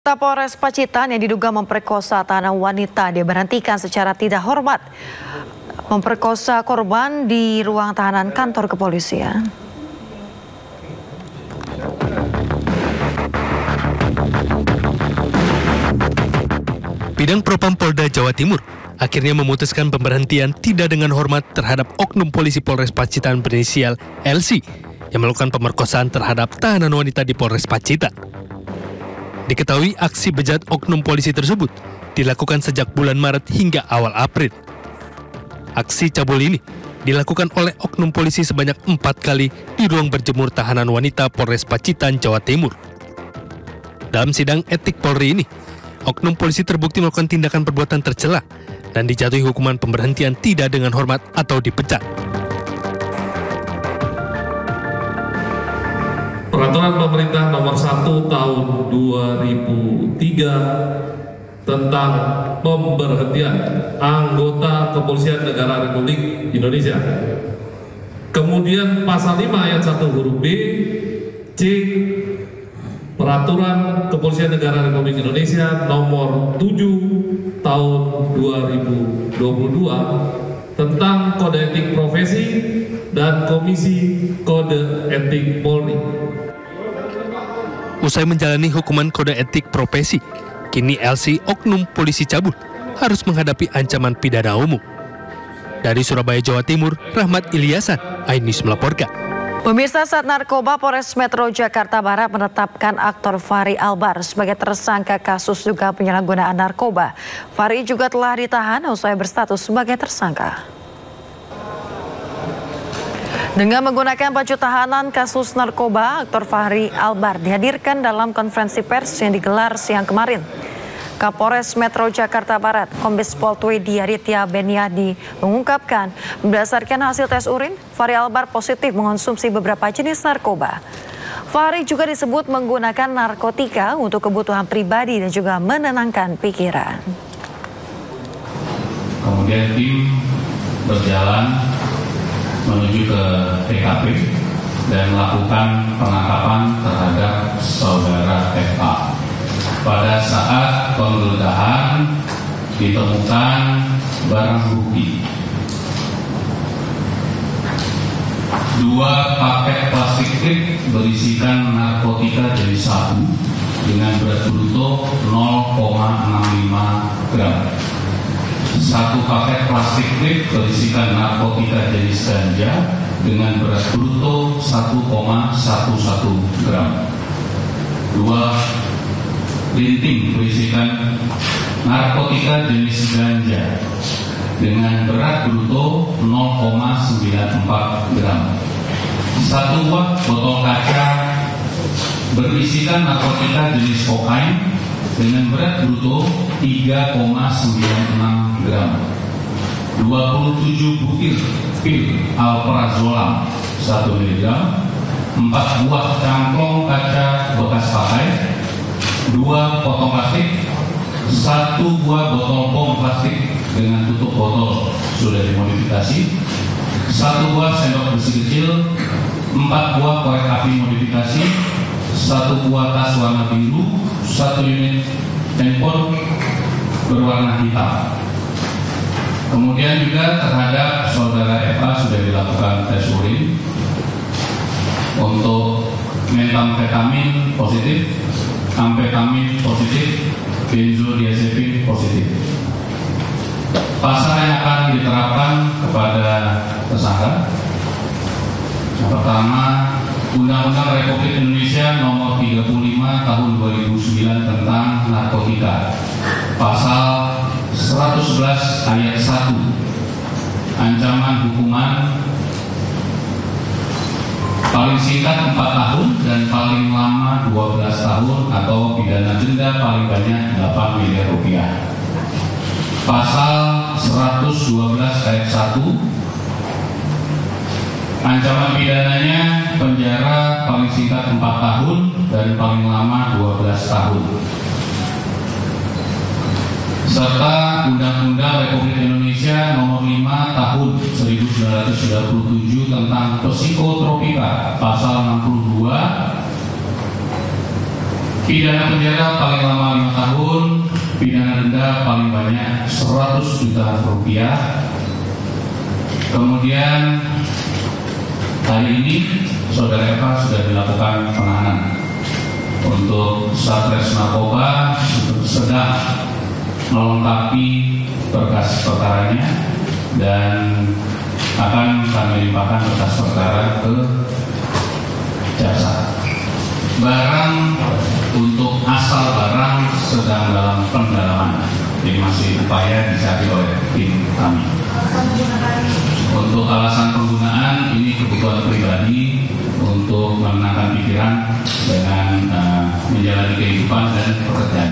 Polres Pacitan yang diduga memperkosa tahanan wanita diberhentikan secara tidak hormat. Memperkosa korban di ruang tahanan kantor kepolisian. Bidang Propam Polda Jawa Timur akhirnya memutuskan pemberhentian tidak dengan hormat terhadap oknum polisi Polres Pacitan berinisial LC yang melakukan pemerkosaan terhadap tahanan wanita di Polres Pacitan. Diketahui aksi bejat oknum polisi tersebut dilakukan sejak bulan Maret hingga awal April. Aksi cabul ini dilakukan oleh oknum polisi sebanyak 4 kali di ruang berjemur tahanan wanita Polres Pacitan, Jawa Timur. Dalam sidang etik Polri ini, oknum polisi terbukti melakukan tindakan perbuatan tercela dan dijatuhi hukuman pemberhentian tidak dengan hormat atau dipecat. Peraturan Pemerintah Nomor 1 Tahun 2003 tentang pemberhentian anggota Kepolisian Negara Republik Indonesia. Kemudian Pasal 5 Ayat 1 huruf B, C, Peraturan Kepolisian Negara Republik Indonesia Nomor 7 Tahun 2022 tentang Kode Etik Profesi dan Komisi Kode Etik Polri. Usai menjalani hukuman kode etik profesi, kini LC oknum polisi cabul harus menghadapi ancaman pidana umum. Dari Surabaya, Jawa Timur, Rahmat Ilyasan, iNews melaporkan. Pemirsa, Sat Narkoba Polres Metro Jakarta Barat menetapkan aktor Fahri Albar sebagai tersangka kasus dugaan penyalahgunaan narkoba. Fahri juga telah ditahan usai berstatus sebagai tersangka. Dengan menggunakan baju tahanan kasus narkoba, aktor Fahri Albar dihadirkan dalam konferensi pers yang digelar siang kemarin. Kapolres Metro Jakarta Barat, Kombes Pol Twedi Aditya Beniadi mengungkapkan berdasarkan hasil tes urin, Fahri Albar positif mengonsumsi beberapa jenis narkoba. Fahri juga disebut menggunakan narkotika untuk kebutuhan pribadi dan juga menenangkan pikiran. Kemudian tim berjalan menuju ke TKP dan melakukan penangkapan terhadap saudara FA. Pada saat penggeledahan ditemukan barang bukti 2 paket plastik klip berisikan narkotika jenis sabu dengan berat bruto 0,65 gram. 1 paket plastik klip berisikan narkotika jenis ganja dengan berat bruto 1,11 gram. 2 linting berisikan narkotika jenis ganja dengan berat bruto 0,94 gram. 1 buah botol kaca berisikan narkotika jenis kokain dengan berat bruto 3,96 gram. 27 butir pil alprazolam 1 mg, 4 buah cangklong kaca bekas pakai, 2 potong plastik, 1 buah botol bom plastik dengan tutup botol sudah dimodifikasi, 1 buah sendok besi kecil, 4 buah korek api modifikasi, 1 buah tas warna biru, 1 unit handphone berwarna hitam. Kemudian juga terhadap saudara FA sudah dilakukan tes urin untuk metamfetamin positif, amfetamin positif, benzodiazepin positif. Pasal yang akan diterapkan kepada tersangka, yang pertama, Undang-Undang Republik Indonesia Nomor 35 Tahun 2009 tentang narkotika, Pasal 111 Ayat 1, ancaman hukuman paling singkat 4 tahun dan paling lama 12 tahun atau pidana denda paling banyak 8 miliar rupiah. Pasal 112 Ayat 1, ancaman pidananya penjara paling singkat 4 tahun dan paling lama 12 tahun. Serta Undang-Undang Republik Indonesia Nomor 5 Tahun 1997 tentang psikotropika, Pasal 62 Pidana penjara paling lama 5 tahun, pidana denda paling banyak 100 juta rupiah. Kemudian hari ini Saudara Eva sudah dilakukan penahanan untuk Satres Narkoba sedang melengkapi berkas perkaranya dan akan kami limpahkan berkas perkara ke jaksa. Barang untuk asal barang sedang dalam pendalaman, jadi masih upaya dicari oleh tim kami. Untuk alasan penggunaan ini kebutuhan pribadi untuk menenangkan pikiran dengan menjalani kehidupan dan pekerjaan.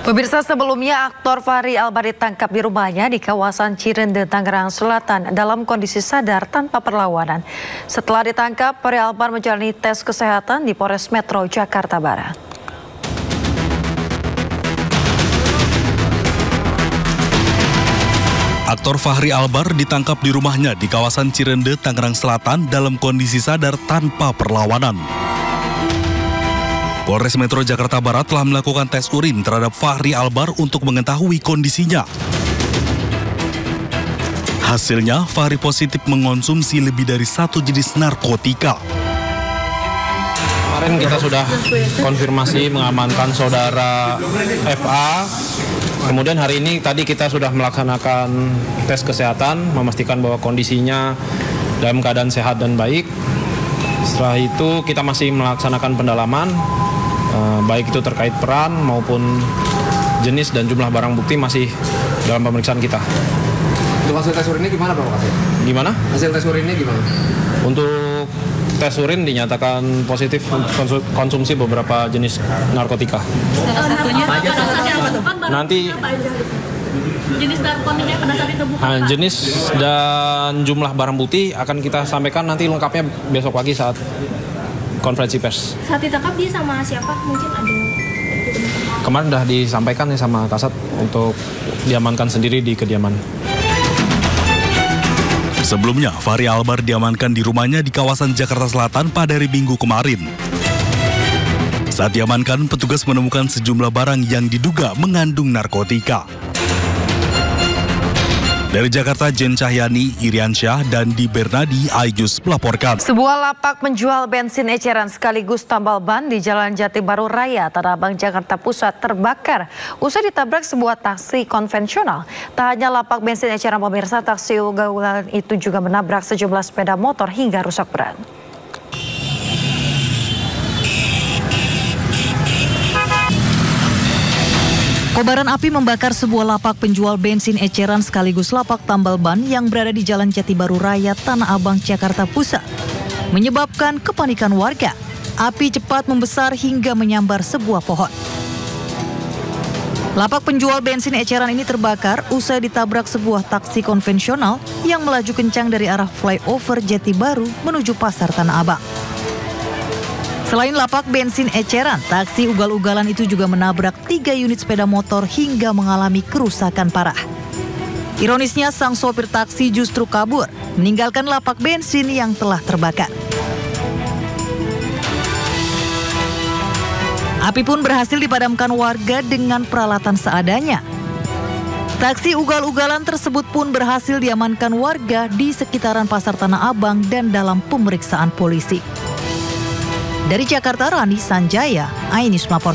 Pemirsa, sebelumnya aktor Fahri Albar ditangkap di rumahnya di kawasan Cirende, Tangerang Selatan dalam kondisi sadar tanpa perlawanan. Setelah ditangkap, Fahri Albar menjalani tes kesehatan di Polres Metro Jakarta Barat. Aktor Fahri Albar ditangkap di rumahnya di kawasan Cirende, Tangerang Selatan dalam kondisi sadar tanpa perlawanan. Polres Metro Jakarta Barat telah melakukan tes urin terhadap Fahri Albar untuk mengetahui kondisinya. Hasilnya, Fahri positif mengonsumsi lebih dari 1 jenis narkotika. Kemarin kita sudah konfirmasi mengamankan saudara FA. Kemudian hari ini tadi kita sudah melaksanakan tes kesehatan, memastikan bahwa kondisinya dalam keadaan sehat dan baik. Setelah itu kita masih melaksanakan pendalaman, baik itu terkait peran maupun jenis dan jumlah barang bukti masih dalam pemeriksaan kita. Untuk hasil tes urinnya gimana Pak Kasih? Gimana? Hasil tes urinnya gimana? Untuk tes urin dinyatakan positif konsumsi beberapa jenis narkotika. Nanti jenis narkotika pada saat itu bukan, jenis dan jumlah barang bukti akan kita sampaikan nanti lengkapnya besok pagi saat konferensi pers. saat ditangkap dia sama siapa? Mungkin ada. Kemarin sudah disampaikan ya sama Kasat untuk diamankan sendiri di kediaman. Sebelumnya, Fahri Albar diamankan di rumahnya di kawasan Jakarta Selatan pada hari Minggu kemarin. Saat diamankan, petugas menemukan sejumlah barang yang diduga mengandung narkotika. Dari Jakarta, Jen Cahyani, Iriansyah, dan Di Bernadi, Ayus melaporkan. Sebuah lapak menjual bensin eceran sekaligus tambal ban di Jalan Jati Baru Raya, Tanah Abang, Jakarta Pusat terbakar usai ditabrak sebuah taksi konvensional. Tak hanya lapak bensin eceran, pemirsa, taksi ugal-ugalan itu juga menabrak sejumlah sepeda motor hingga rusak berat. Kobaran api membakar sebuah lapak penjual bensin eceran sekaligus lapak tambal ban yang berada di Jalan Jati Baru Raya, Tanah Abang, Jakarta Pusat. Menyebabkan kepanikan warga. Api cepat membesar hingga menyambar sebuah pohon. Lapak penjual bensin eceran ini terbakar usai ditabrak sebuah taksi konvensional yang melaju kencang dari arah flyover Jati Baru menuju Pasar Tanah Abang. Selain lapak bensin eceran, taksi ugal-ugalan itu juga menabrak 3 unit sepeda motor hingga mengalami kerusakan parah. Ironisnya, sang sopir taksi justru kabur, meninggalkan lapak bensin yang telah terbakar. Api pun berhasil dipadamkan warga dengan peralatan seadanya. Taksi ugal-ugalan tersebut pun berhasil diamankan warga di sekitaran Pasar Tanah Abang dan dalam pemeriksaan polisi. Dari Jakarta, Rani Sanjaya, iNews melaporkan.